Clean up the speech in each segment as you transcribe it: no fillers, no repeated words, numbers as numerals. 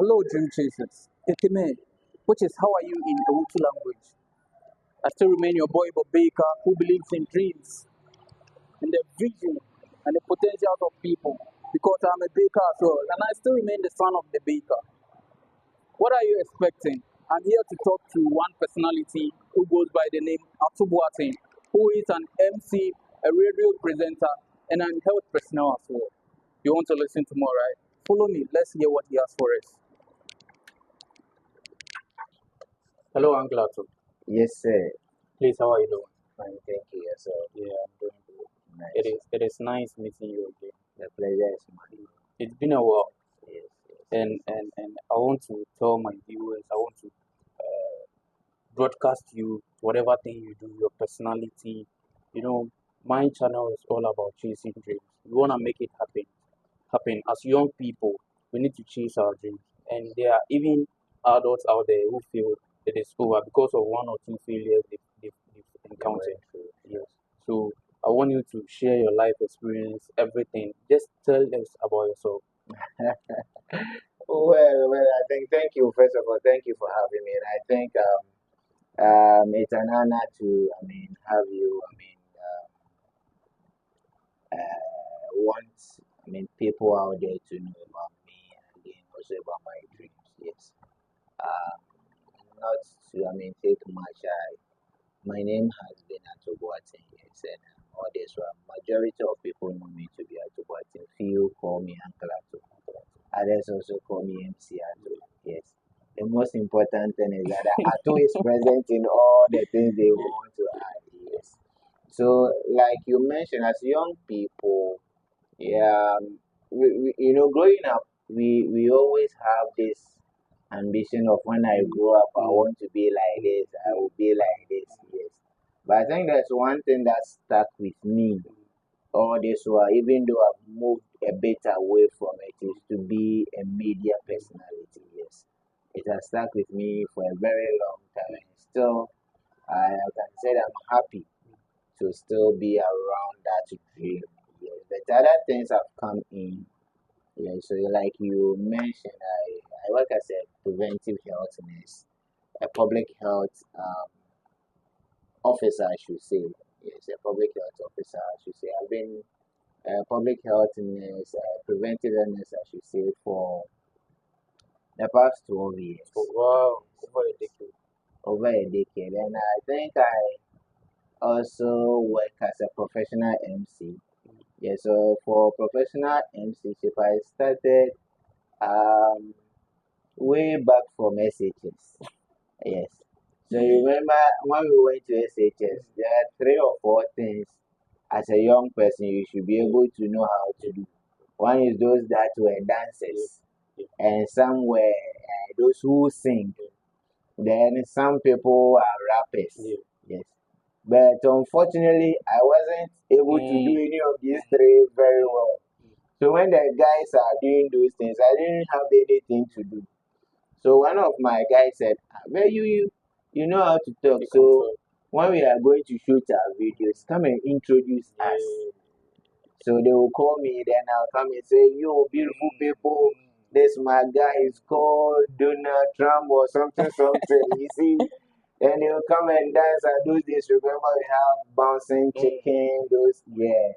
Hello, dream chasers. Ekeme, which is how are you in Ewutu language? I still remain your boy Bob Baker, who believes in dreams, in the vision, and the potential of people. Because I'm a baker as well, and I still remain the son of the baker. What are you expecting? I'm here to talk to one personality who goes by the name Atubuatin, who is an MC, a radio presenter, and a health personnel as well. You want to listen to more, right? Follow me. Let's hear what he has for us. Hello, Uncle Atu. Yes, sir. Please, how are you doing? Fine, thank you. Yourself. Yeah, I'm doing good. Nice. It is nice meeting you again. The pleasure is mine. It's been a while, Yes, yes. and I want to tell my viewers, I want to broadcast you whatever thing you do, your personality. You know, my channel is all about chasing dreams. We want to make it happen. As young people, we need to chase our dreams, and there are even adults out there who feel it is over because of one or two failures they've encountered. Yes. So I want you to share your life experience, everything. Just tell us about yourself. Well, I think thank you. First of all, thank you for having me. And I think it's an honor to, have you. Want, people out there to know about me and then also about my dreams. Yes. Um, Not to, take much. My name has been Atoboatin, yes, and all this one. Majority of people know me to be Atoboatin. Few call me Uncle Ato. Others also call me MC Ato. Yes. The most important thing is that Ato is present in all the things they want to add. Yes. So, like you mentioned, as young people, yeah, growing up, we always have this ambition of when I grow up, I want to be like this, I will be like this, yes. But I think there's one thing that stuck with me all this while, even though I've moved a bit away from it, is to be a media personality, yes. It has stuck with me for a very long time. Still, I can say that I'm happy to still be around that dream. Yes. But other things have come in. Yeah, so like you mentioned, I work as a preventive health nurse, a public health officer, I should say. Yes, a public health officer, I should say. I've been a public health nurse, preventive nurse, I should say, for the past 12 years. Oh, wow, over a decade. Over a decade. And I think I also work as a professional MC. Yeah, so for professional MC, I started way back from SHS. Yes. So you remember when we went to SHS, there are 3 or 4 things as a young person you should be able to know how to do. One is those that were dancers, and some were those who sing. Then some people are rappers. Yes. But unfortunately, I wasn't able to do any of these 3 very well. So when the guys are doing those things, I didn't have anything to do. So one of my guys said, well, you know how to talk. So when we are going to shoot our videos, come and introduce us. So they will call me, then I'll come and say, yo, beautiful people, this my guy is called Donald Trump or something. You see? Then they'll come and dance and do this. Remember we have bouncing chicken, those, yeah.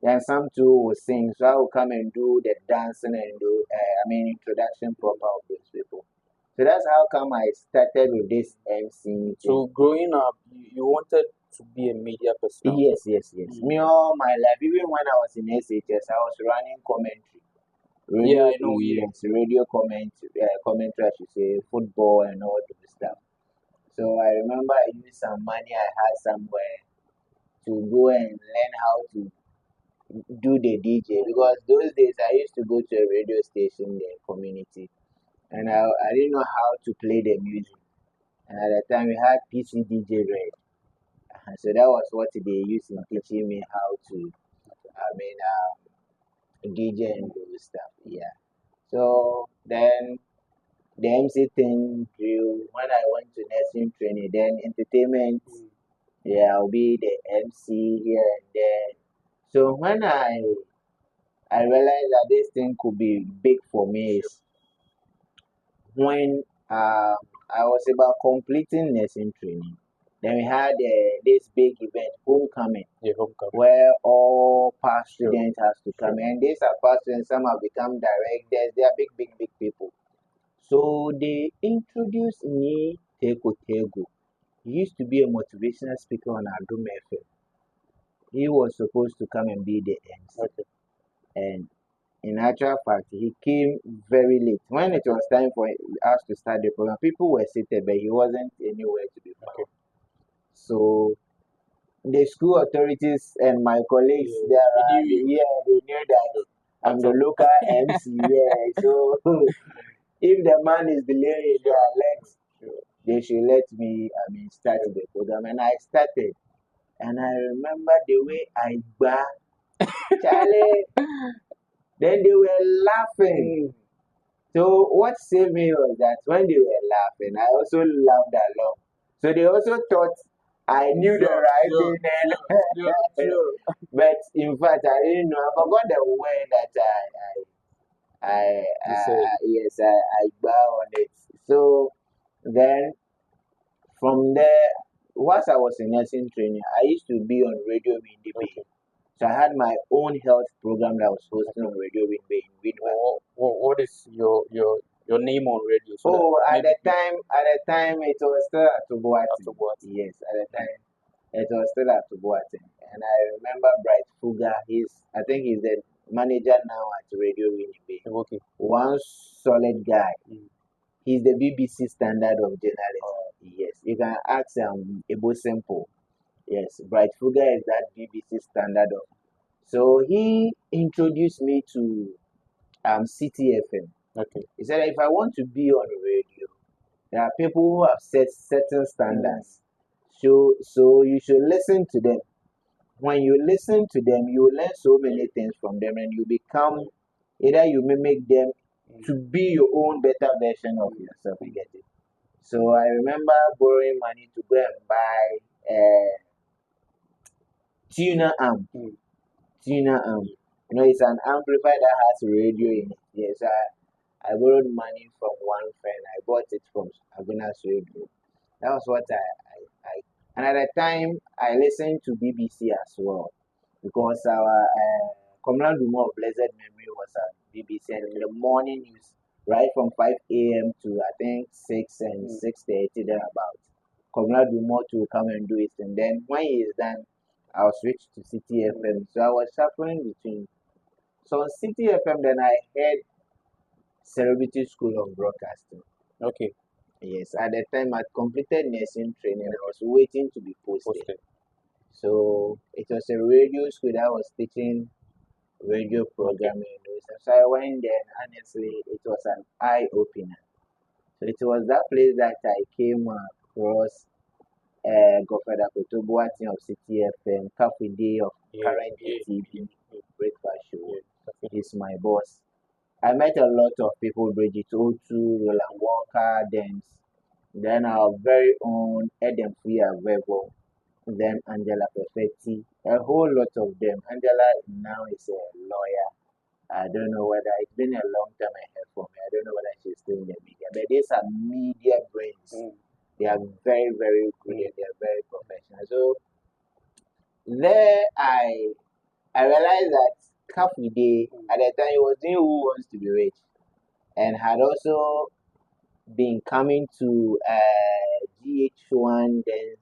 Then some too will sing. So I will come and do the dancing and do, introduction proper of those people. So that's how come I started with this MC. So growing up, you wanted to be a media person. Yes. Me all my life, even when I was in SHS, I was running commentary. Radio, I know. Yes, radio commentary, I should say, football and all those stuff. So I remember I used some money I had somewhere to go and learn how to do the DJ, because those days I used to go to a radio station in the community, and I didn't know how to play the music. And at the time we had PC DJ Red. So that was what they used in teaching me how to, DJ and do stuff. Yeah. So then the MC thing grew. When I went to nursing training, then entertainment. Yeah, I'll be the MC here and there. So when I realized that this thing could be big for me, is when I was about completing nursing training, then we had this big event, homecoming, Yeah, homecoming. where all past Sure. students has to come. Sure. And these are past students, some have become directors, they are big people. So they introduced me, Teko Tego. He used to be a motivational speaker on Adum FM. He was supposed to come and be the MC. Okay. And in actual fact, he came very late. When it was time for us to start the program, people were seated, but he wasn't anywhere to be found. Okay. So the school authorities and my colleagues Yeah, there, they knew you. they knew that I'm the That's local MC. Yeah, so if the man is delaying their legs, they should let me, start the program. And I started. And I remember the way I got Charlie. Then they were laughing. So what saved me was that when they were laughing, I also laughed along. So they also thought I knew the Sure, right sure, thing. sure. But in fact, I didn't know. I forgot the word that You said yes, I bow on it. So then from there, whilst I was in nursing training, I used to be on Radio Windy Bay. okay. So I had my own health program that I was hosting on Radio Windy Bay in Windward. What is your name on radio? So Oh, that maybe at the time it was still at Tubuati. after what? Yes, at the time it was still at Tubuati. And I remember Bright Fuga, I think he's the manager now at Radio Windy Bay. Okay. One solid guy. Mm. He's the BBC standard of journalism. Yes, you can ask Ebo Simple. Yes, Bright Fuga is that BBC standard of. So he introduced me to City FM. Okay. He said if I want to be on radio, there are people who have set certain standards. So you should listen to them. When you listen to them, you learn so many things from them, and you become either you mimic them to be your own better version of yourself. You get it? So I remember borrowing money to go and buy a tuner amp. Tuner amp. You know, it's an amplifier that has radio in it. Yes, I borrowed money from one friend. I bought it from Agunas Radio. That was what I and at the time I listened to BBC as well because our Comrade Duma of blessed memory was at BBC, and in the morning news right from 5 a.m. to I think 6 and 6:30 thereabout. Comrade Duma to come and do it, and then when he is done, I'll switch to City FM. So I was shuffling between. So on City FM, then I heard Celebrity School of Broadcasting. Okay. Yes, at the time I'd completed nursing training. I was waiting to be posted. So it was a radio school that was teaching radio programming. So I went there, and honestly, it was an eye opener. So it was that place that I came across Godfather Kotobuati of City FM, Cafe Day of current TV breakfast show. He's my boss. I met a lot of people, Bridget Otu, Roland Walker, then our very own Eden Fuya Vebo, then Angela Perfetti, a whole lot of them. Angela now is a lawyer. I don't know whether it's been a long time I heard from her. I don't know whether she's still in the media, but these are media brains. They are very, very good and they are very professional. So there I realized that Cafe Day at the time he was doing Who Wants to Be Rich and had also been coming to GH1 then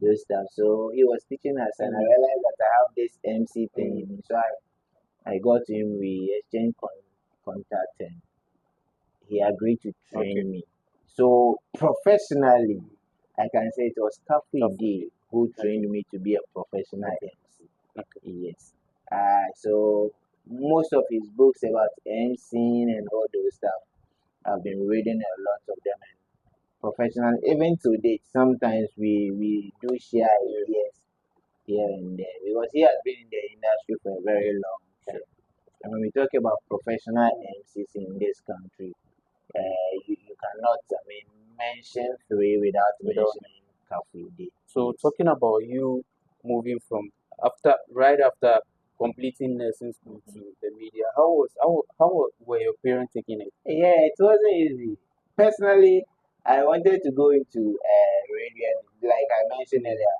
those stuff. So he was teaching us and I realized that I have this MC thing in me. So I got him, we exchanged contact and he agreed to train me. So professionally, I can say it was Cafe Day who trained me to be a professional MC. Yes. So most of his books about MCing and all those stuff, I've been reading a lot of them and professional. Even to date, sometimes we do share ideas here and there because he has been in the industry for a very long time. And when we talk about professional MCs in this country, you cannot, mention three without mentioning Cafe Day. So talking about you moving from right after completing nursing school to the media, how were your parents taking it? Yeah, it wasn't easy. personally, I wanted to go into radio, and like I mentioned earlier.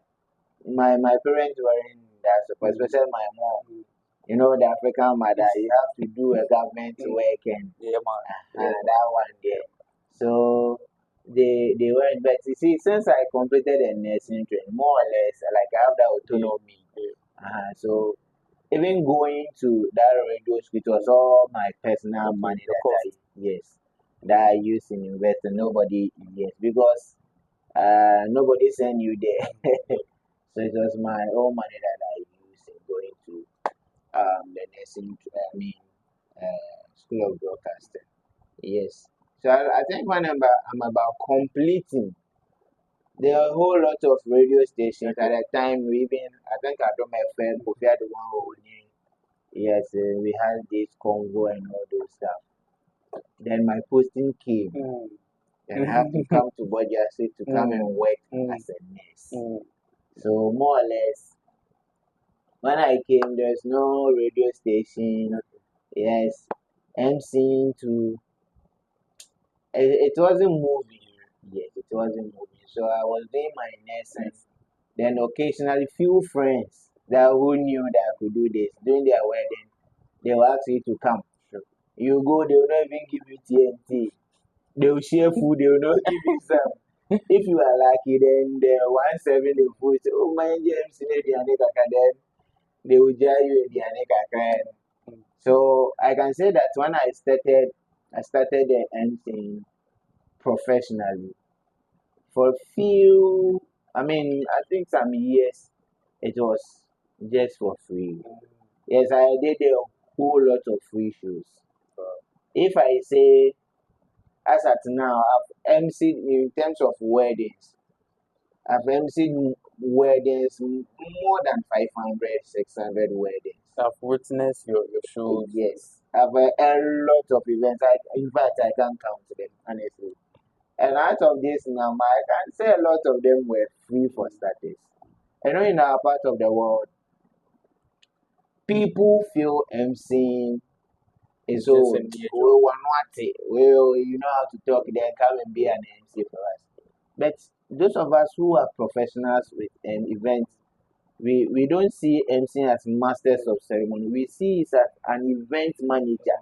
My parents were in that support, especially my mom. You know, the African mother, you have to do a government work and Yeah, man. that one there. So they weren't, but you see, since I completed a nursing training, more or less, like I have that autonomy. So even going to that radio school, it was all my personal money Of that course. yes, that I used in investing. Nobody, yes, because nobody sent you there. So it was my own money that I used in going to the nursing, school of broadcasting. Yes. So I think when I'm about completing, there are a whole lot of radio stations at the time. We even I think I don't my friend Kofi had the one who knew. Yes, we had this Congo and all those stuff. Then my posting came, and I have to come to Bodia State to come and work as a nurse. So more or less, when I came, there's no radio station. Yes, MC to it wasn't moving. Yes, it wasn't moving. So I was doing my nursing. Then occasionally, few friends that who knew that I could do this during their wedding, they will ask you to come. You go, they will not even give you TNT. They will share food, they will not give you some. If you are lucky, then the 1/7 they put, oh my James, then they will jar you in the. So I can say that when I started the NC professionally. For few, I think some years it was just for free. Yes, I did a whole lot of free shows. If I say, as at now, I've emceed in terms of weddings. I've emceed weddings more than 500, 600 weddings. I've witnessed your shows. Yes, I've a lot of events. In fact, I can't count them, honestly. And out of this number, I can say a lot of them were free for starters. I know in our part of the world, people feel MC is so just a mere we were not well, you know how to talk, then come and be an MC for us. But those of us who are professionals with an event, we don't see MC as masters of ceremony. We see it as an event manager.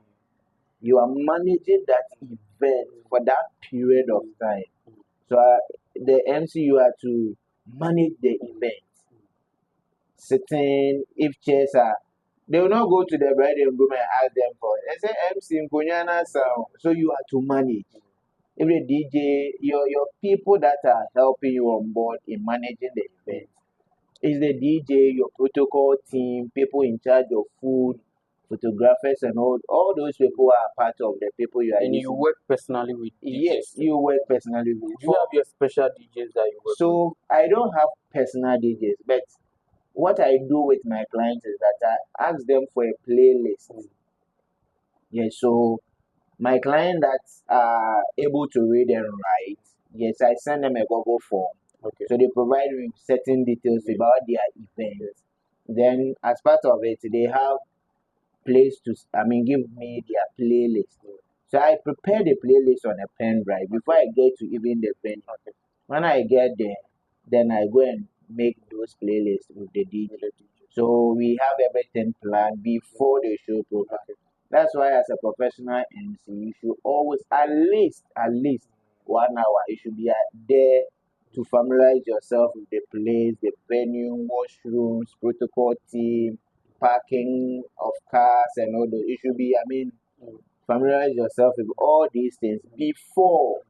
You are managing that event for that period of time. So the MC you are to manage the event. Sitting, if chairs are, they will not go to the bride and groom and ask them for. They say MC Nkonyana sound. So you are to manage. If the DJ, your people that are helping you on board in managing the event is the DJ, your protocol team, people in charge of food, photographers, and all those people are part of the people you are And you using. work personally with DJs. Yes, you work personally with. Do you have your special DJs that you work with? So I don't have personal DJs, but what I do with my clients is that I ask them for a playlist. Yes, so my client that are able to read and write, yes, I send them a Google form. Okay. So they provide me with certain details about their events. Then as part of it, they have place to give me their playlist. So I prepare the playlist on a pen drive before I get to even the venue. When I get there, then I go and make those playlists with the DJ. So we have everything planned before the show program. That's why as a professional MC, you should always at least 1 hour. You should be there to familiarize yourself with the place, the venue, washrooms, protocol team, parking of cars and all those. You should be, familiarize yourself with all these things before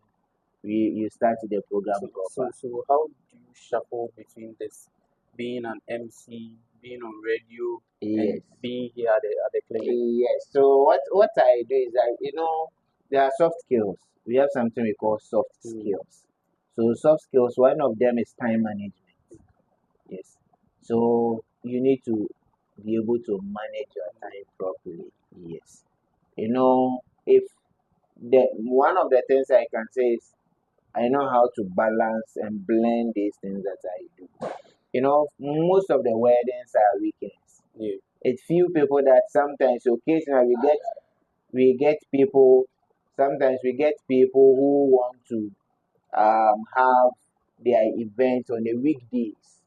you start the program proper. So how do you shuffle between this being an MC, being on radio, Yes. and being here at the clinic? Yes. So what I do is there are soft skills. We have something we call soft skills. So soft skills, one of them is time management. Yes. So you need to be able to manage your time properly. Yes. If one of the things I can say is I know how to balance and blend these things that I do. Most of the weddings are weekends. Yeah. It's few people that sometimes occasionally we get people sometimes we get people who want to have their events on the weekdays.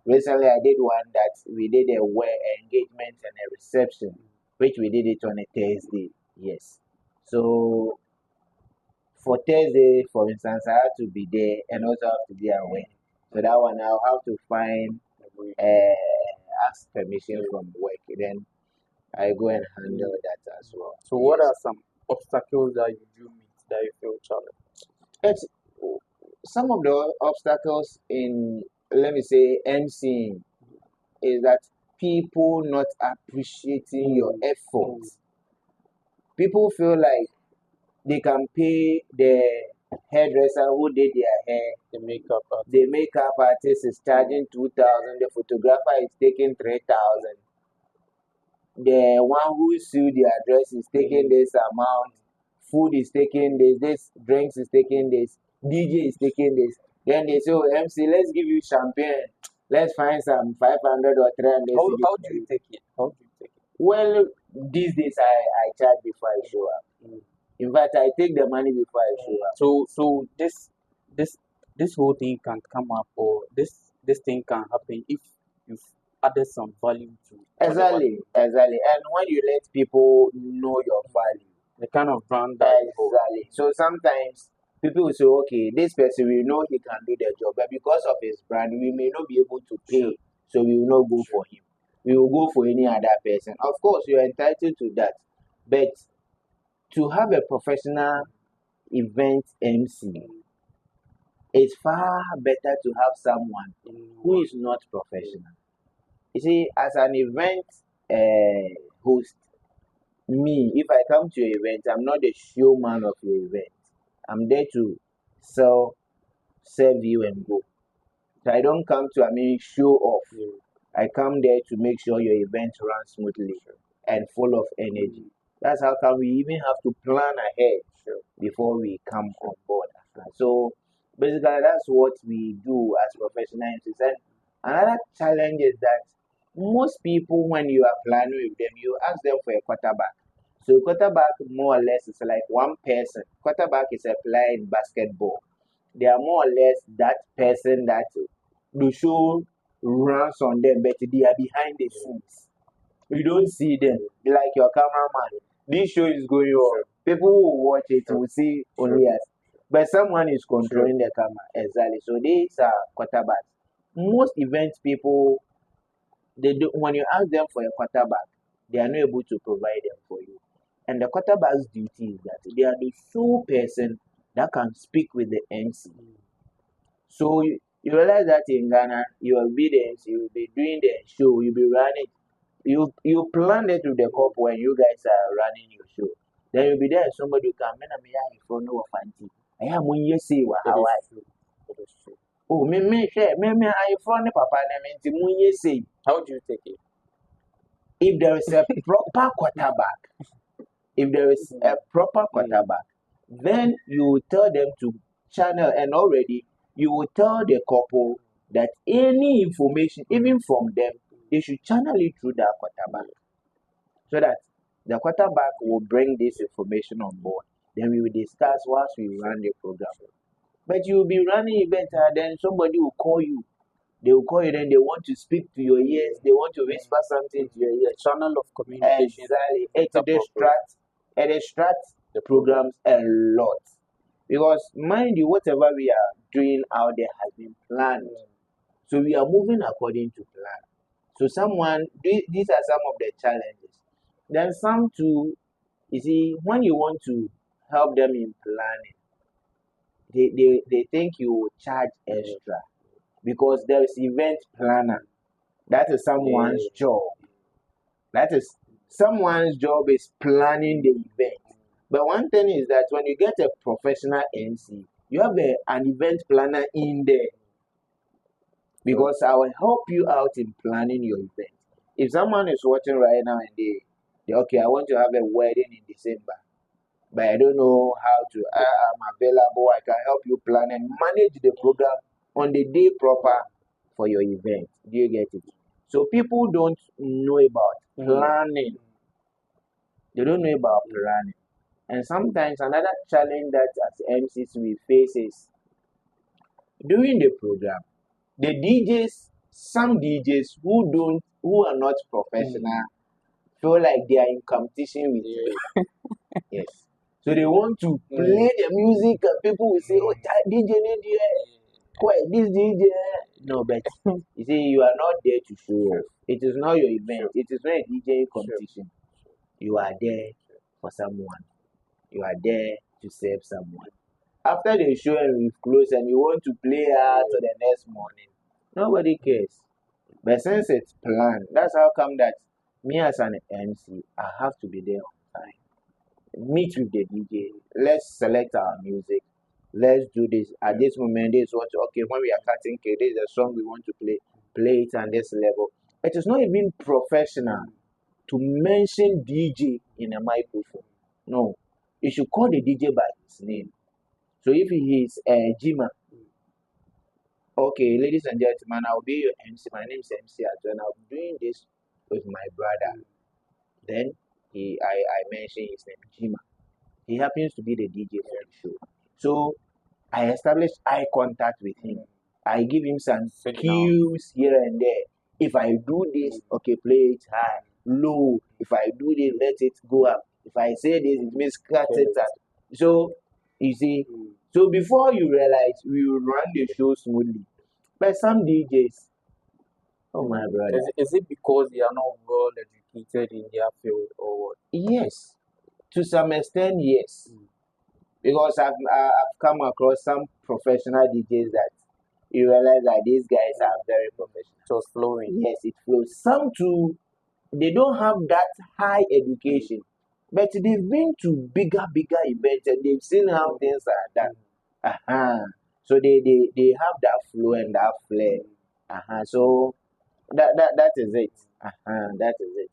Recently, I did one that we did a engagement and a reception, which we did it on a Thursday. Yes. So for Thursday, for instance, I have to be there and also have to be aware. So that one I'll have to find ask permission from work. Then I go and handle that as well. So what are some obstacles that you do meet that you feel challenged? It's some of the obstacles in, let me say, MCing is that people not appreciating your efforts. People feel like they can pay the hairdresser who did their hair, the makeup artist is charging 2,000, the photographer is taking 3,000, the one who sewed their dress is taking this amount, food is taking this drinks is taking this, DJ is taking this. Then they say, oh, MC, let's give you champagne. Let's find some 500 or 300. How do you take it? How do you take it? Well, these days I charge before I show up. In fact, I take the money before I show up. So this whole thing can come up, or this thing can happen if you've added some value to Exactly. And when you let people know your value, the kind of brand that you hold. exactly. So sometimes people will say, okay, this person, we know he can do the job, but because of his brand, we may not be able to pay, so we will not go for him. We will go for any other person. Of course, you are entitled to that, but to have a professional event MC, it's far better to have someone who is not professional. You see, as an event host, me, if I come to your event, I'm not the showman of your event. I'm there to serve you and go. So I don't come to, show off. I come there to make sure your event runs smoothly and full of energy. That's how come we even have to plan ahead before we come on board. So basically, that's what we do as professional MCs. And another challenge is that most people, when you are planning with them, you ask them for a quarterback. So quarterback more or less is like one person. Quarterback is applied in basketball. They are more or less that person that the show runs on them, but they are behind the scenes. You don't see them. Like your cameraman. This show is going on. People who watch it will see only us. But someone is controlling the camera. Exactly. So these are quarterbacks. Most event people, they do, when you ask them for a quarterback, they are not able to provide them for you. And the quarterback's duty is that they are the sole person that can speak with the MC. So you realize that in Ghana, you will be the MC, you will be doing the show, you'll be running. You plan it with the couple when you guys are running your show. Then you'll be there, somebody will come, in front of Fanti. I am when you see what how I. Oh, me, I front papa, when you say. How do you take it? If there is a proper quarterback, then you will tell them to channel, and already you will tell the couple that any information, even from them, they should channel it through that quarterback, so that the quarterback will bring this information on board. Then we will discuss whilst we run the program. But you will be running event, and then somebody will call you. They will call you, then they want to speak to your ears. They want to whisper something to your ears. Channel of communication. Exactly. It distracts the programs a lot. Because mind you, whatever we are doing out there has been planned. So we are moving according to plan. So these are some of the challenges. Then some too, you see, when you want to help them in planning, they think you will charge extra. Because there is event planner. That is someone's job. That is someone's job is planning the event. But one thing is that when you get a professional MC, you have an event planner in there. Because I will help you out in planning your event. If someone is watching right now and they okay, I want to have a wedding in December, but I don't know how to, I'm available, I can help you plan and manage the program on the day proper for your event. Do you get it? So people don't know about planning. They don't know about planning. And sometimes another challenge that as MCs we face is during the program, the DJs, some DJs who are not professional feel like they are in competition with you. Yes. So they want to play the music and people will say, oh, that DJ need this DJ. No, but you see, you are not there to show off. It is not your event. It is not a DJ competition. You are there for someone. You are there to serve someone. After the show and we've closed and you want to play out to the next morning, nobody cares. But since it's planned, that's how come that me as an MC, I have to be there on time. Meet with the DJ. Let's select our music. Let's do this. At this moment, this is what okay, when we are cutting cake, this is a song we want to play it on this level. It is not even professional to mention DJ in a microphone. No. You should call the DJ by his name. So if he is Jima, okay, ladies and gentlemen, I'll be your MC. My name is MC Adjo, and I'll be doing this with my brother. Then I mentioned his name, Jima. He happens to be the DJ for the show. So I establish eye contact with him. I give him some cues here and there. If I do this, okay, play it high, low. If I do this, let it go up. If I say this, it means cut it up. So you see, so before you realize, we will run the show smoothly. But some DJs, oh my brother. Is it because they are not well educated in their field or what? Yes, to some extent, yes. Because I've come across some professional DJs that you realize that these guys are very professional. So it's flowing. Yes, it flows. Some too, they don't have that high education, but they've been to bigger events and they've seen how things are done. So they have that flow and that flair. So that is it. That is it.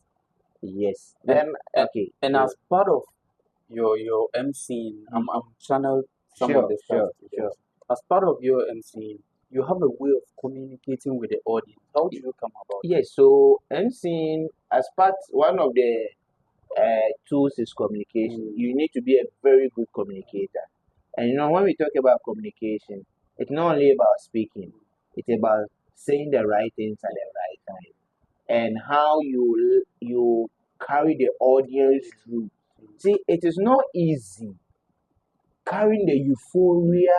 Yes. Then okay. And as part of your MC, I'm channel some Sure, of the stuff. sure. As part of your MC, you have a way of communicating with the audience. How do you come about? Yes, so MCing as one of the tools is communication. You need to be a very good communicator. And you know, when we talk about communication, it's not only about speaking, it's about saying the right things at the right time and how you carry the audience through. See, it is not easy carrying the euphoria,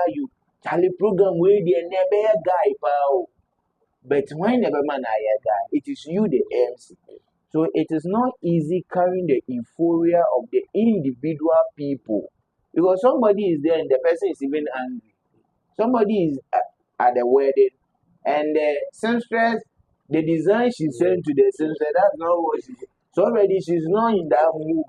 Charlie program where the never guy, pal. But when never man guy, it is you the MC. So it is not easy carrying the euphoria of the individual people because somebody is there and the person is even angry. Somebody is at the wedding and the seamstress, the design she sent to the seamstress, that's not what she. So already she's not in that mood.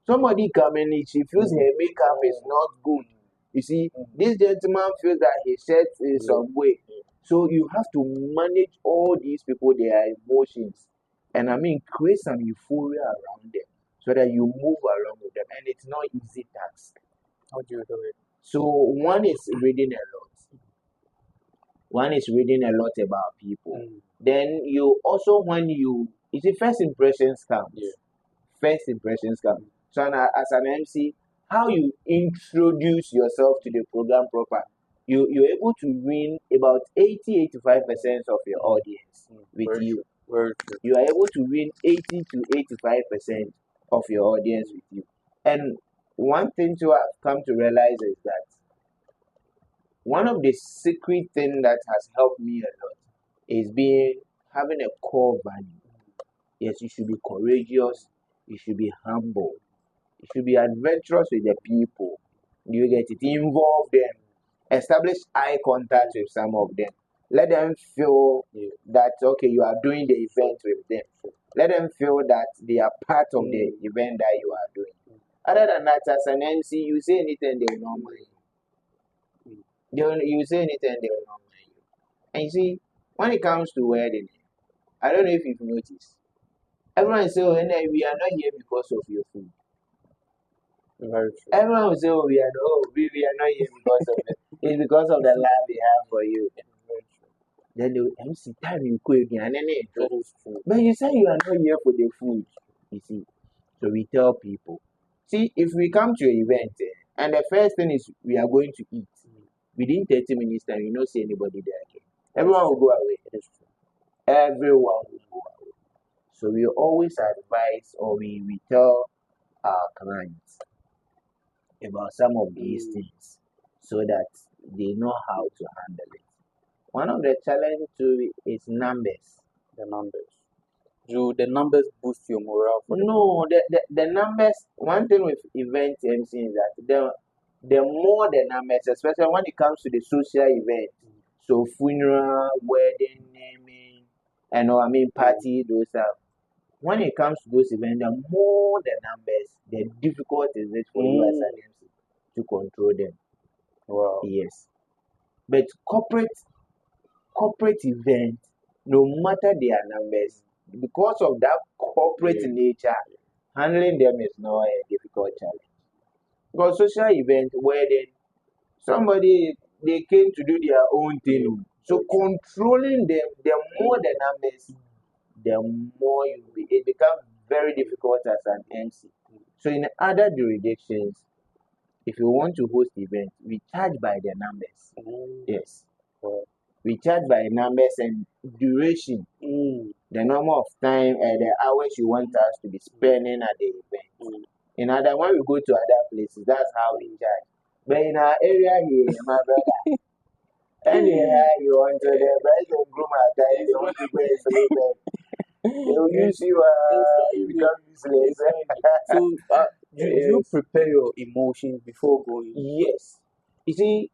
Somebody coming in, she feels her makeup is not good. You see, this gentleman feels that his shirt is some way. So you have to manage all these people, their emotions, and create some euphoria around them so that you move along with them. And it's not easy task. How do you do it? So one is reading a lot. One is reading a lot about people. Then you also you see, first impressions count. First impressions count. So as an MC, how you introduce yourself to the program proper, you're able to win about 80-85% of your audience with you. You are able to win 80-85% of your audience with you. And one thing to have come to realize is that one of the secret things that has helped me a lot is having a core value. Yes, you should be courageous. You should be humble. You should be adventurous with the people. You get it. Involve them. Establish eye contact with some of them. Let them feel that, okay, you are doing the event with them. Let them feel that they are part of the event that you are doing. Other than that, as an MC, you say anything, they will not mind you. You say anything, they will not mind you. And you see, when it comes to wedding, I don't know if you've noticed. Everyone say, oh, we are not here because of your food. Very true. Everyone will say, oh, we are not here because of it. It's because of the love we have for you. Then the MC time you quit again, and then but you say you are not here for the food. You see, so we tell people, See, if we come to an event and the first thing is we are going to eat, within 30 minutes time, you don't see anybody there again. Everyone will go away. Everyone will go away. So we always advise or we tell our clients about some of these things so that they know how to handle it. One of the challenges too is numbers. The numbers. Do the numbers boost your morale? No, the numbers. One thing with event MC is that the more the numbers, especially when it comes to the social event, so funeral, wedding, naming, and party, those are. When it comes to those events, the more the numbers, the difficult is it for you as an MC to control them. Wow. Yes, but corporate event, no matter their numbers, because of that corporate nature, handling them is not a difficult challenge. Because social event, wedding, somebody they came to do their own thing. So controlling them, the more the numbers, the more it becomes very difficult as an MC. So in other jurisdictions, if you want to host events, we charge by the numbers. Yes. We charge by numbers and duration. The number of time and the hours you want us to be spending at the event. In other, when we go to other places, that's how we charge. But in our area here, my brother, anyhow you want to the best of groom at times, you want to go and sleep, they will use you, you become useless. So, do you prepare your emotions before going? Yes. You see,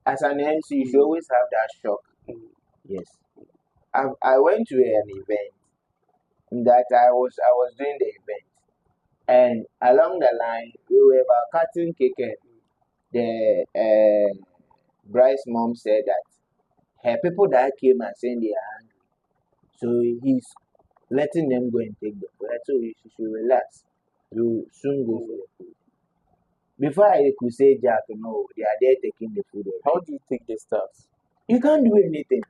as an MC, you should always have that shock. Yes. I went to an event that I was doing the event, and along the line we were about cutting cake, and the bride's mom said that her people that came and saying they are hungry, so he's letting them go and take the food. So you should relax. You soon go for the food. Before I could say Jack, no, they are there taking the food already. How do you take the steps? You can't do anything.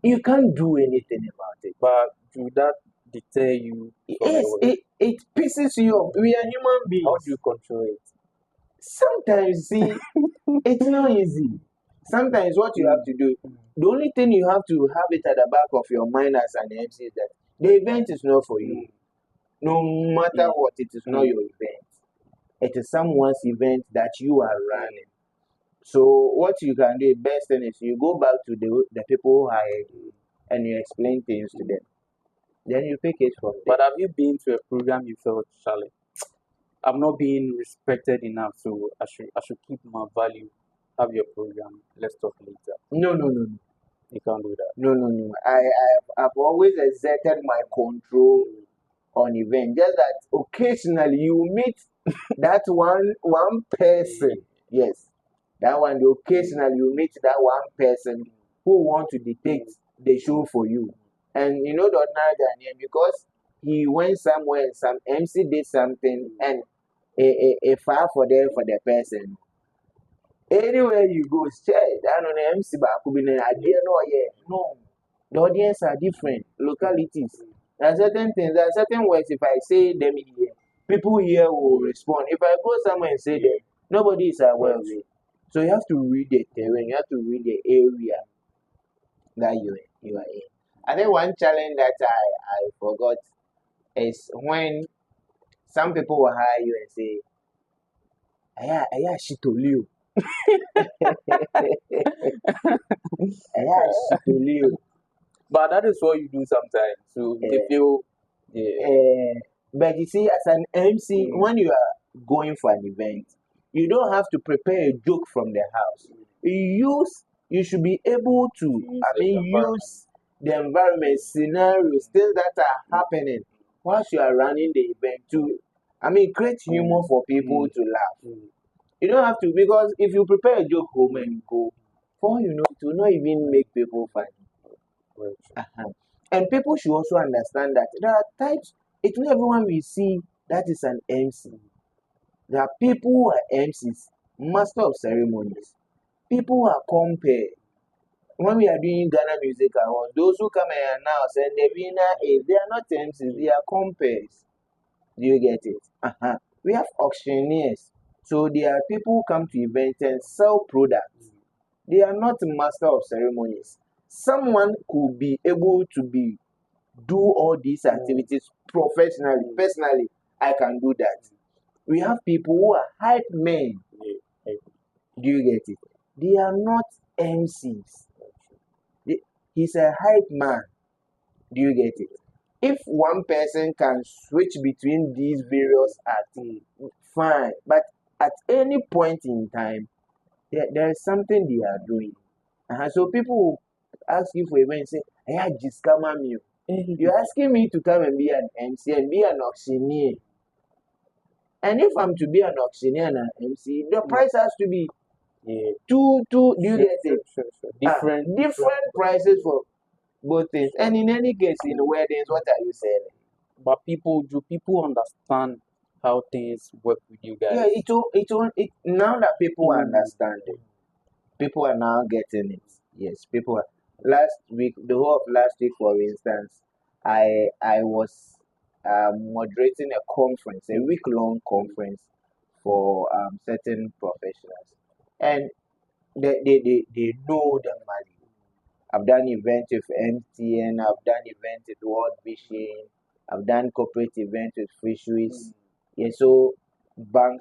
You can't do anything about it. But do that deter you? Yes, it pisses you off. We are human beings. How do you control it? Sometimes, see, it's not easy. Sometimes what you have to do, the only thing you have to have it at the back of your mind as an MC is that the event is not for you. No matter what, it is not your event. It is someone's event that you are running. So what you can do, best thing is you go back to the people who hired you and you explain things to them. Then you pick it from there. But have you been to a program you felt, Charlie, I'm not being respected enough, so I should keep my value, have your program, let's talk later? No. You can't do that. No. I've always exerted my control on event. Just that occasionally you meet that one person. Yes. That one, occasionally you meet that one person who want to dictate the show for you. And you know the ordinary Ghanaian, because he went somewhere and some MC did something and a file for them for the person. Anywhere you go, share that on the MC idea no. The audience are different, localities. There are certain things, there are certain words, if I say them here, people here will respond. If I go somewhere and say them, nobody is aware of it. So you have to read the terrain, you have to read the area that you are in. I think one challenge that I forgot is when some people will hire you and say, Aya Shitolio. Aya Shitolio. But that is what you do sometimes. So they feel but you see, as an MC, when you are going for an event, you don't have to prepare a joke from the house. You should be able to use the environment, scenarios, things that are happening whilst you are running the event to create humor for people to laugh. You don't have to, because if you prepare a joke home and you go, for you know, it will not even make people funny. And people should also understand that there are types. It's not everyone we see that is an MC. There are people who are MCs, master of ceremonies. People who are compared. When we are doing Ghana Music Awards, those who come and announce and the winner is, they are not MCs, they are compares. Do you get it? We have auctioneers. So there are people who come to events and sell products. They are not master of ceremonies. Someone could be able to do all these activities professionally. Personally, I can do that. We have people who are hype men. Do you get it? They are not MCs. He's a hype man. Do you get it? If one person can switch between these various acts, fine. But at any point in time, there is something they are doing. So people will ask you for event and say, "Hey, I just come on you. You're asking me to come and be an MC and be an auctioneer. And if I'm to be an auctioneer and an MC, the price has to be two. Do you get it? Different prices for both things. And in any case, in weddings, what are you selling? But do people understand how things work with you guys? Yeah, now that people understand it, people are now getting it. Yes, people are. Last week, the whole of last week, for instance, I was moderating a conference, a week-long conference for certain professionals, and they know the money. I've done events with MTN, I've done events with World Vision, I've done corporate events with Fisheries. Yeah, so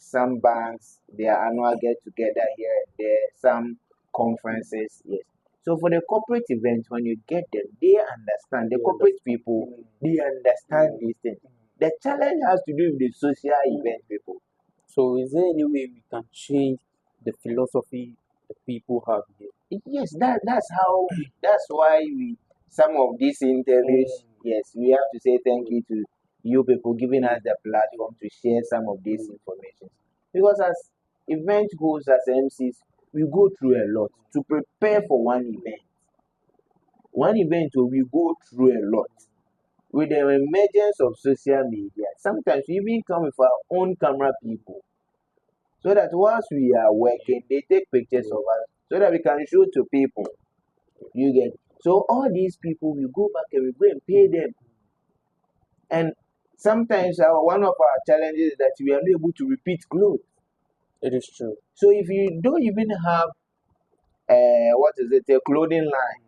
some banks, their annual get together here and there, some conferences, yes. So for the corporate events, when you get them, they understand. The corporate people, they understand these things. The challenge has to do with the social event people. So is there any way we can change the philosophy the people have here? Yes, that's why some of these interviews, yes, we have to say thank you to you people giving us the platform to share some of these information. Because as event hosts, as MCs, we go through a lot to prepare for one event. One event we go through a lot. With the emergence of social media, sometimes we even come with our own camera people. So that whilst we are working, they take pictures of us so that we can show to people. You get it? So all these people, we go back and we go and pay them. And sometimes one of our challenges is that we are not able to repeat clothes. It is true. So if you don't even have a clothing line,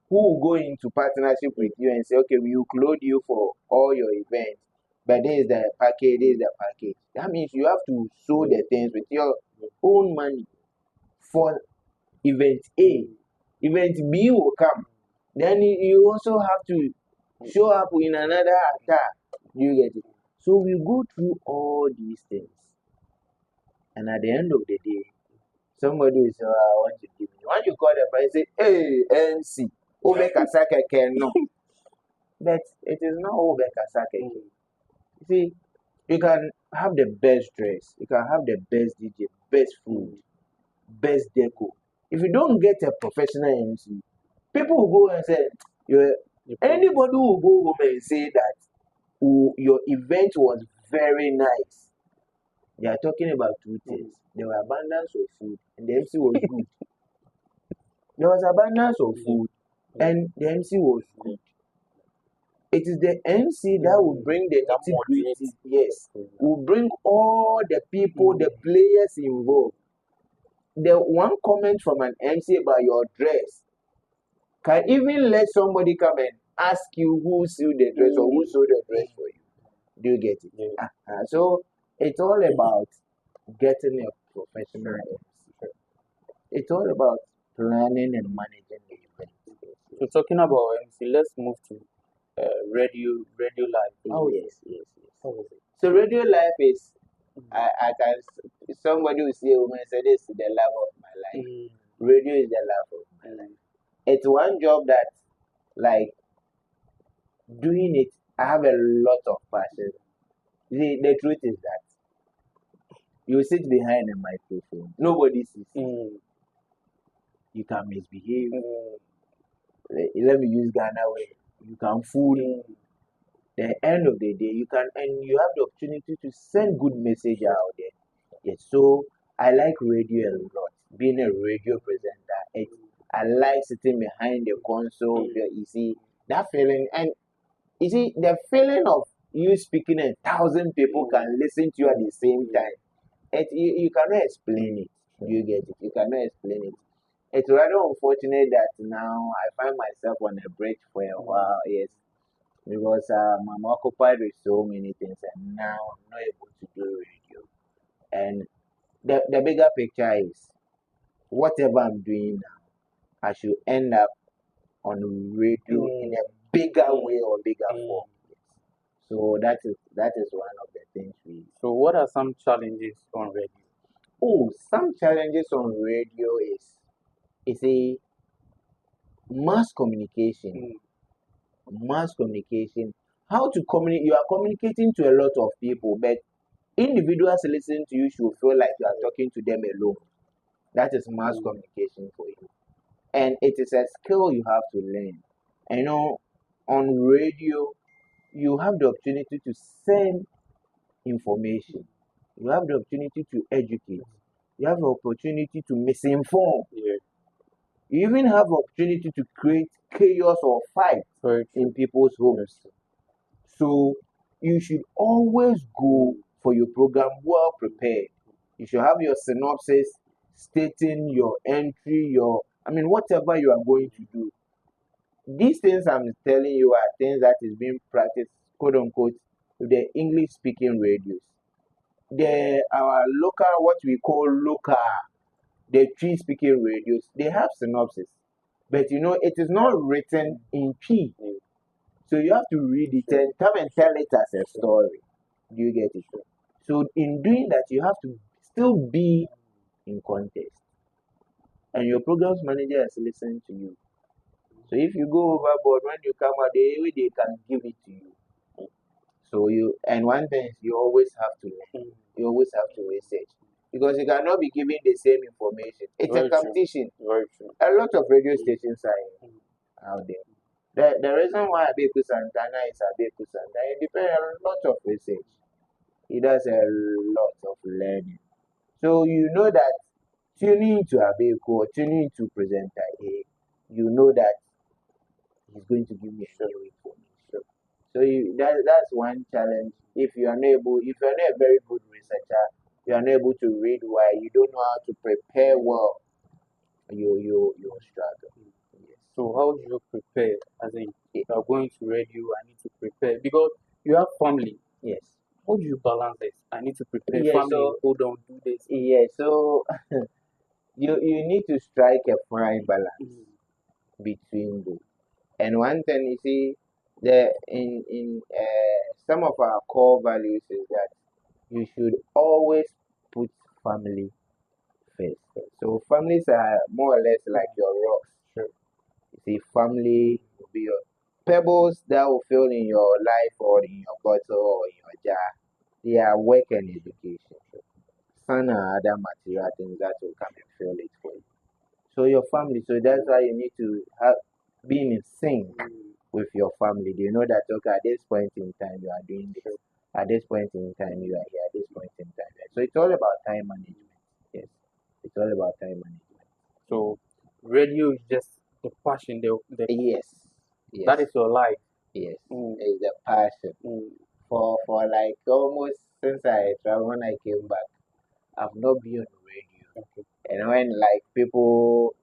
who will go into partnership with you and say, okay, we will clothe you for all your events, but this is the package. That means you have to sew the things with your own money for event A. Event B will come. Then you also have to show up in another attack. You get it? So we go through all these things. And at the end of the day, somebody will say, I want to give you. When you call the price, say, hey, MC, Obe Kasaka can no. But it is not Obe Kasaka. You see, you can have the best dress, you can have the best DJ, best food, best deco. If you don't get a professional MC, people will go and say, anybody will go home and say that your event was very nice. They are talking about two things. There was abundance of food and the MC was good. There was abundance of food and the MC was good. It is the MC that will bring the nitty-gritty. Yes, will bring all the people, the players involved. The one comment from an MC about your dress can even let somebody come and ask you who sewed the dress or who sewed the dress for you. Do you get it? So it's all about getting a professional MC. It's all about planning and managing the event. So talking about MC, let's move to radio live. Oh yes. So radio life is I can somebody will say woman say this is the love of my life. Radio is the love of my life. It's one job that like doing it I have a lot of passion. The truth is that you sit behind a microphone, nobody sees you. You can misbehave. Let me use Ghana way. You can fool. The end of the day, you have the opportunity to send good message out there. Yes, so I like radio a lot. Being a radio presenter, I like sitting behind the console. You see that feeling, and you see the feeling of you speaking and 1,000 people can listen to you at the same time. You cannot explain it. Do you get it? You cannot explain it. It's rather unfortunate that now I find myself on a break for a while, yes, because I'm occupied with so many things, and now I'm not able to do radio. And the bigger picture is whatever I'm doing now, I should end up on radio in a bigger way or bigger form. So that is one of the things we. So what are some challenges on radio? Oh, some challenges on radio is a mass communication. Mass communication. How to communicate? You are communicating to a lot of people, but individuals listening to you should feel like you are talking to them alone. That is mass communication for you, and it is a skill you have to learn. And on radio, you have the opportunity to send information. You have the opportunity to educate. You have the opportunity to misinform. Yeah. You even have the opportunity to create chaos or fight in people's homes. So you should always go for your program well prepared. You should have your synopsis stating your entry, whatever you are going to do. These things I'm telling you are things that is being practiced, quote unquote, with the English speaking radios. Our local, what we call local, the tree speaking radios, they have synopsis. But it is not written in tree. So you have to read it and come and tell it as a story. Do you get it? So in doing that, you have to still be in context. And your programs manager is listening to you. So if you go overboard, when you come out, they can give it to you. So and one thing is you always have to learn. You always have to research. Because you cannot be giving the same information. It's Very a competition. Very true. A lot of radio stations are out there. The reason why Abeku Santana is Abeku Santana, it depends on a lot of research. He does a lot of learning. So you know that tuning to Abeku or tuning to presenter A, you know that he's going to give you a new information. So that's one challenge. If you're not a very good researcher, you are not able to read well, you don't know how to prepare well, you struggle. Yes. So how do you prepare? As in, if you are going to radio, I need to prepare because you have family. Yes. How do you balance this? I need to prepare Yeah, family. so- Hold on, do this. Yeah, so you need to strike a fine balance between both. And one thing you see, in some of our core values is that you should always put family first. So families are more or less like your rocks. Sure. You see, family will be your pebbles that will fill in your life or in your bottle or in your jar. They are work and education. Sun and other material things that will come and fill it for you. So your family, so that's why you need to be in sync with your family. Do you know that okay, at this point in time you are doing this, at this point in time you are here, at this point in time. So it's all about time management. Yes. It's all about time management. So radio is just the passion. Yes. That is your life. Yes. It's the passion. For like almost since I traveled when I came back, I've not been on radio. Okay. And when like people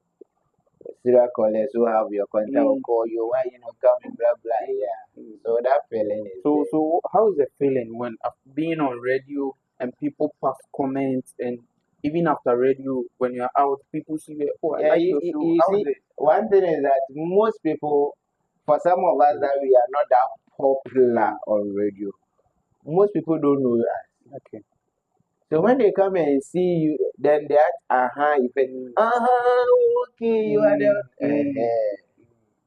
serial callers who have your contact will call you, why you not coming, blah blah. Yeah. So that feeling is there. So how is the feeling when being on radio and people pass comments and even after radio when you're out, people see you, oh, I Yeah, like you, your you, show. you How is see, it? one thing is that most people, for some of us that we are not that popular on radio, most people don't know us. Okay. So when they come and see you, then they ask, even, okay, you are there.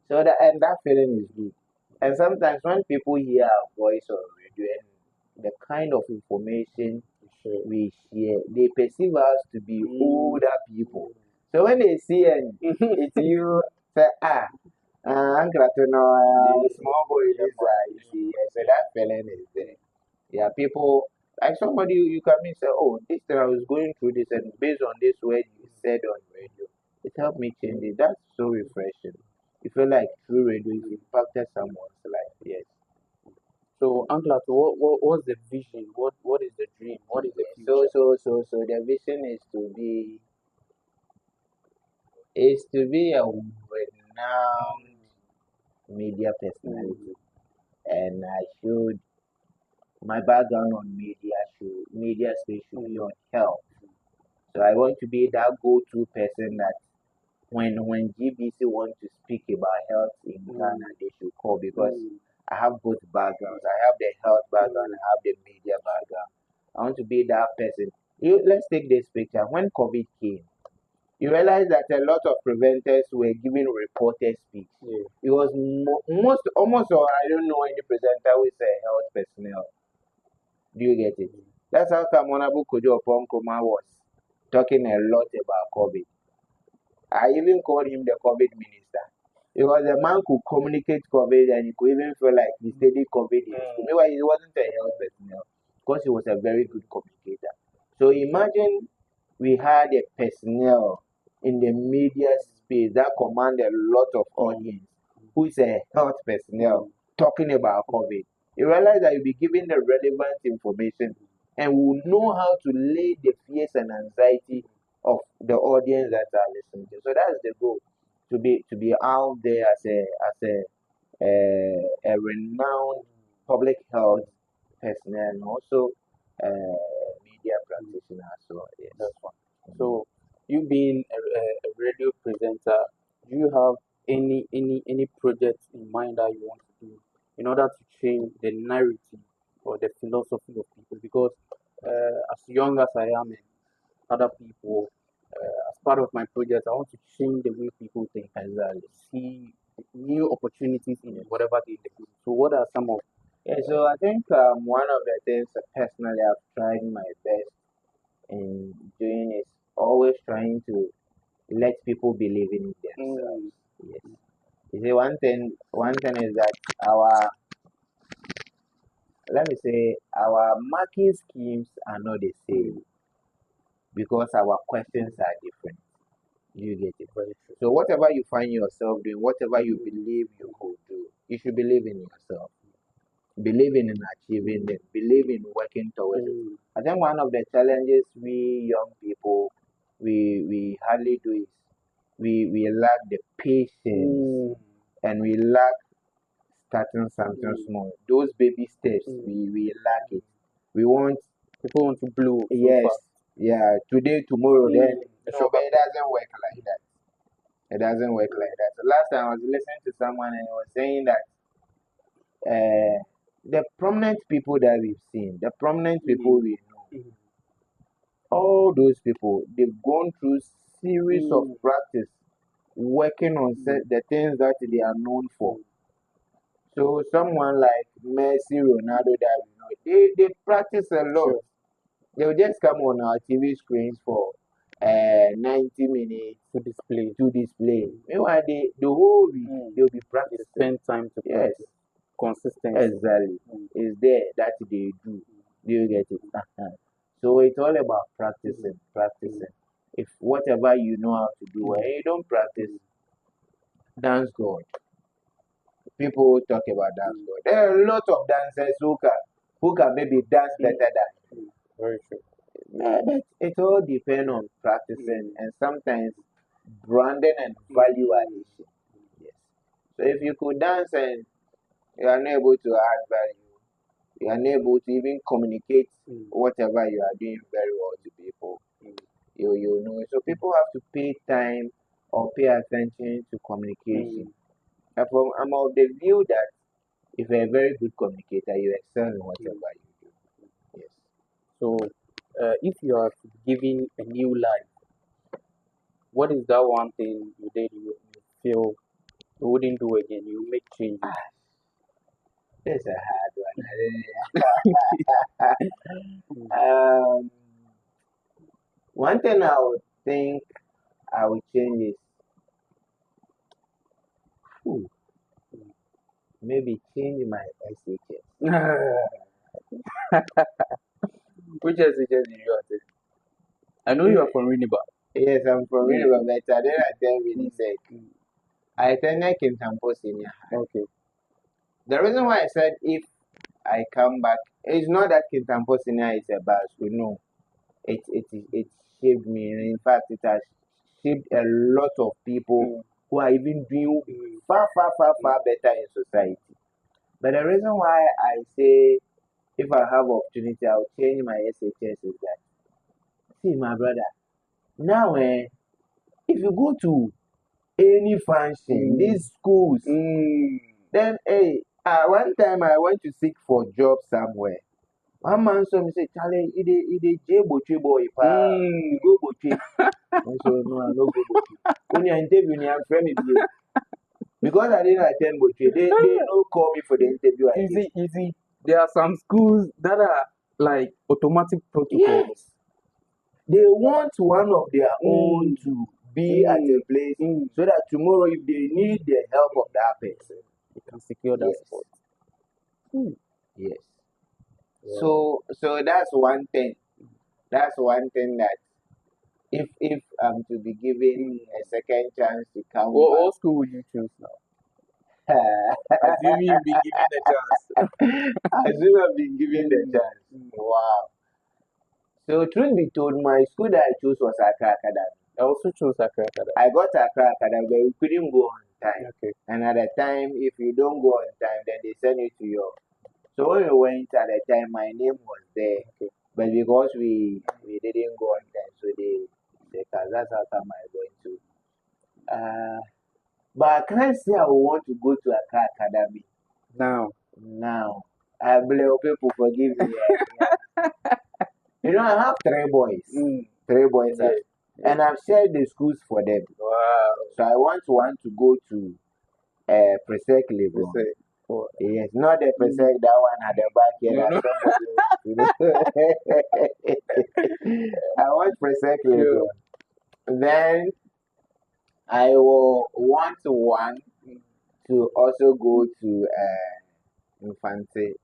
So that feeling is good. And sometimes when people hear our voice on radio and the kind of information we share, they perceive us to be older people. So when they see and it's you, say, Uncle Atono, small boy, this you see. So that feeling is there. Yeah, people, like somebody you come in and say, oh, this thing I was going through this, and based on this word you said on radio, it helped me change it. That's so refreshing. You feel like through radio, you impacted someone's life. Yes. So, Uncle, what's the vision? What is the dream? What is the Yeah. future? So the vision is to be a renowned media personality, and my background on media space should be on health. So I want to be that go-to person that when GBC want to speak about health in Ghana, they should call, because I have both backgrounds. I have the health background, I have the media background. I want to be that person. Let's take this picture. When COVID came, you realize that a lot of preventers were giving reporter speech. Yeah. It was almost all, I don't know any presenter who is a health personnel. Do you get it? That's how come Honorable Kojo Oponkoma was talking a lot about COVID. I even called him the COVID minister. Because the man could communicate COVID and he could even feel like he studied COVID in school. Meanwhile, he wasn't a health personnel because he was a very good communicator. So imagine we had a personnel in the media space that command a lot of audience who is a health personnel talking about COVID. You realize that you'll be given the relevant information and will know how to lay the fears and anxiety of the audience that are listening to. So that's the goal, to be out there as a renowned public health personnel and also media practitioner. So yes. That's one. So, you being a radio presenter, do you have any projects in mind that you want to do in order to change the narrative or the philosophy of people? Because as young as I am and other people, as part of my project, I want to change the way people think and see new opportunities in whatever they do. So, what are some of Yeah, so I think one of the things that personally I've tried my best in doing is always trying to let people believe in themselves. Yes. You see, one thing is that let me say, our marking schemes are not the same because our questions are different. You get it? So whatever you find yourself doing, whatever you believe you could do, you should believe in yourself. Believe in achieving it. Believe in working towards it. I think one of the challenges we young people we hardly do is we lack the patience and we lack starting something small. Those baby steps we lack it. We want people want to blow so yes, fast? yeah, today, tomorrow, then Sure. but it doesn't work like that. It doesn't work like that. So last time I was listening to someone and he was saying that the prominent people that we've seen, the prominent people we know, all those people, they've gone through series of practice working on the things that they are known for. So someone like Messi, Ronaldo, that we know, they practice a lot. Sure. They'll just come on our TV screens for 90 minutes to display. Meanwhile, the whole week they'll be They practicing. spend time to Yes, practice consistency. exactly. It's there that they do. Do you get it? So it's all about practicing. If whatever you know how to do, and you don't practice, dance God. People talk about dance God. There are a lot of dancers who can maybe dance better than you. Very true. But it all depends on practicing and sometimes branding and value addition. Yes. So if you could dance and you are not able to add value, you are not able to even communicate whatever you are doing very well to people, you know. So people have to pay time or pay attention to communication. I'm of the view that if you're a very good communicator, you excel in whatever you do. Yes. So, if you are given a new life, what is that one thing you did you feel you wouldn't do again? You make changes. That's a hard one. One thing I would think I would change is maybe change my SHS. Which SHS did you attend? I know you are from Winneba. Yes, I'm from Winneba, but I didn't attend Winnipeg. I attended Kintampo Senior High. Okay. The reason why I said if I come back. It's not that Kintampo Senior is a bad school. No, it shaped me. In fact, it has shaped a lot of people who are even doing far better in society. But the reason why I say if I have opportunity, I'll change my SHS is that, see, my brother, now if you go to any function, these schools, then one time I went to seek for job somewhere. One man saw me say, Charlie, it J Boche boy, you go Boche. And so no, I no go Boche. When you interview me, I'm friend with you. Because I didn't attend Boche, they don't call me for the interview. Easy. There are some schools that are like automatic protocols. Yes. They want one of their own to be at a place so that tomorrow, if they need the help of that person, You can secure that spot. Yes. Yeah. So that's one thing. That's one thing that if I'm to be given a second chance to come What school would you choose now? back, Assuming you'll be given the chance. assume I've been given the chance. Wow. So truth be told, my school that I chose was Accra Academy. I also chose Accra Academy. I got Accra Academy, but we couldn't go on time. Okay. And at the time, if you don't go on time, then they send you to your. So when we went at the time, my name was there. Okay. But because we didn't go on time, so that's how come I went to. But I can't say I want to go to Accra Academy Now. I blame people forgive me. You know, I have 3 boys. 3 boys. Yes. And I've shared the schools for them. Wow. So I want one to go to Presec level. Oh. Yes, not the Presec, that one at the back here. I want Presec level. Then I will want one to also go to Infante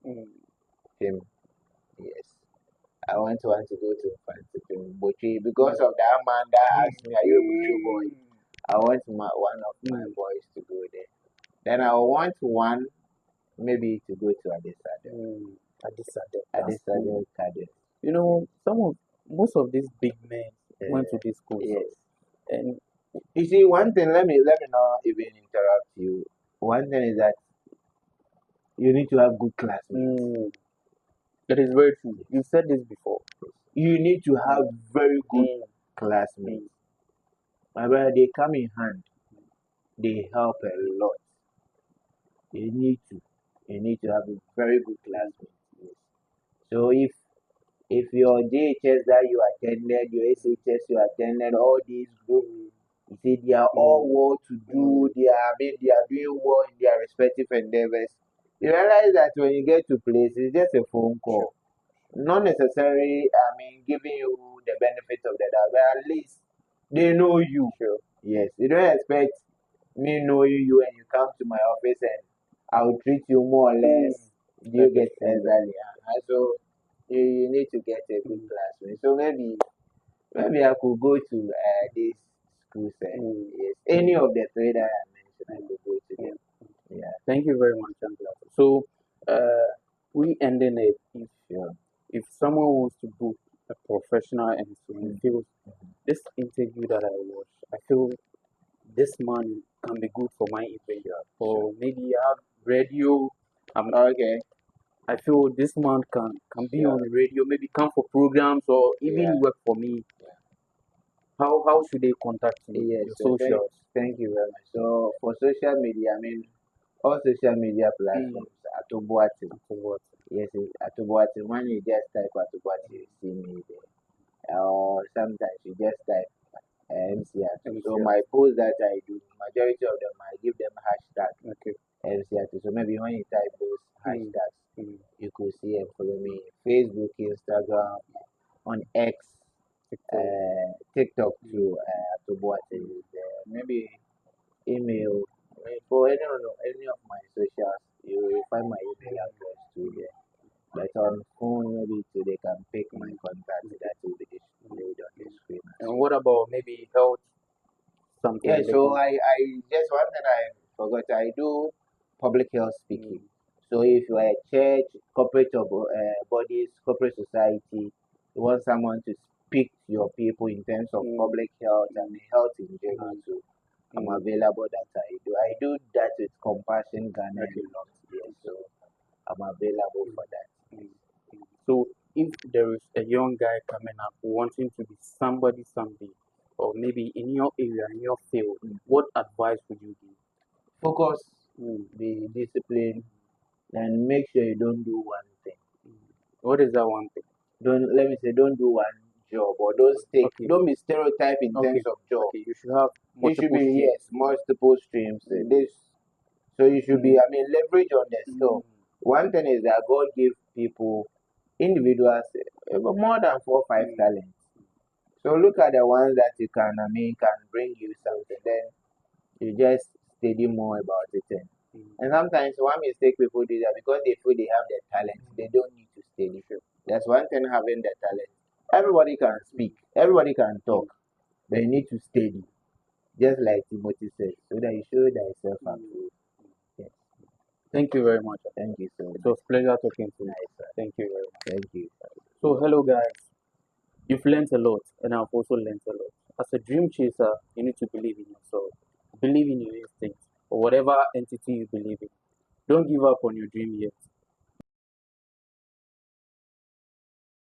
Film. Yes. I want one to go to Infante Film Boche because of that man that asked me, are you a Boche boy? I want one of my boys to go there. Then I want one maybe to go to Adesade. Adesade Cadet. You know, most of these big men went to these schools. Yes. And you see, one thing, let me not even interrupt you. One thing is that you need to have good classmates. That is very true. You said this before. You need to have very good classmates. My brother, they come in hand. They help a lot. You need to have a very good classmates. So if your JHS that you attended, your SHS you attended, all these groups, you see they are all well to do, they are doing well in their respective endeavors. You realize that when you get to place, it's just a phone call. Not necessarily, giving you the benefit of the doubt, but at least they know you. Sure. Yes, you don't expect me knowing you and you come to my office and I'll treat you more or less. You get exactly. So you need to get a good classmate. So maybe I could go to this school. Yes, any of the 3 that I mentioned, I could go to them. Yeah. Thank you very much, Angela. So we ending it. If someone wants to book a professional and so feels this interview that I watched, I feel this man can be good for my event. Or maybe I have radio. Okay. I feel this man can be on the radio, maybe come for programs or even work for me. How should they contact you? Yes, Your socials. Thank you very much. So for social media, all social media platforms, Atobuati. Yes, Atobuati. When you just type Atobuati, you see me there. Or sometimes you just type MCR. So my posts that I do, majority of them, I give them hashtag MCR. So maybe when you type those hashtags, you could see and follow me. Facebook, Instagram, on X, TikTok too. Atobuati. Maybe email. For any of my socials, you will find my email address too there. But on phone, maybe so they can pick my contact that will be displayed on the screen. And what about maybe health? Something. Yeah, so I just one thing I forgot. I do public health speaking. So if you are a church, corporate bodies, corporate society, you want someone to speak to your people in terms of public health and health in general. So I'm available. That I do. I do that with Compassion Ghana Okay. a lot. Yes, so I'm available for that. So if there is a young guy coming up wanting to be somebody someday, or maybe in your area, in your field, what advice would you give? Focus, Mm. be disciplined, and make sure you don't do one thing. What is that one thing? Don't do one job, or Okay. don't be stereotyped in Okay. terms of job. Okay, you should have You should multiple be streams. multiple streams. So you should be leverage on the skill. Mm. One thing is that God gives people individuals more than 4 or 5 talents. So look at the ones that you can bring you something. Then you just study more about it. And sometimes one mistake people do that because they feel they have the talent, they don't need to study. That's one thing, having the talent. Everybody can speak, everybody can talk, but you need to study. Just like Timothy said, so that you show thyself approved. Yes. Thank you very much. Thank you so much. It was pleasure talking to you. Nice, sir. Thank you very much. Thank you. So hello guys. You've learned a lot, and I've also learned a lot. As a dream chaser, you need to believe in yourself, believe in your instincts, or whatever entity you believe in. Don't give up on your dream yet.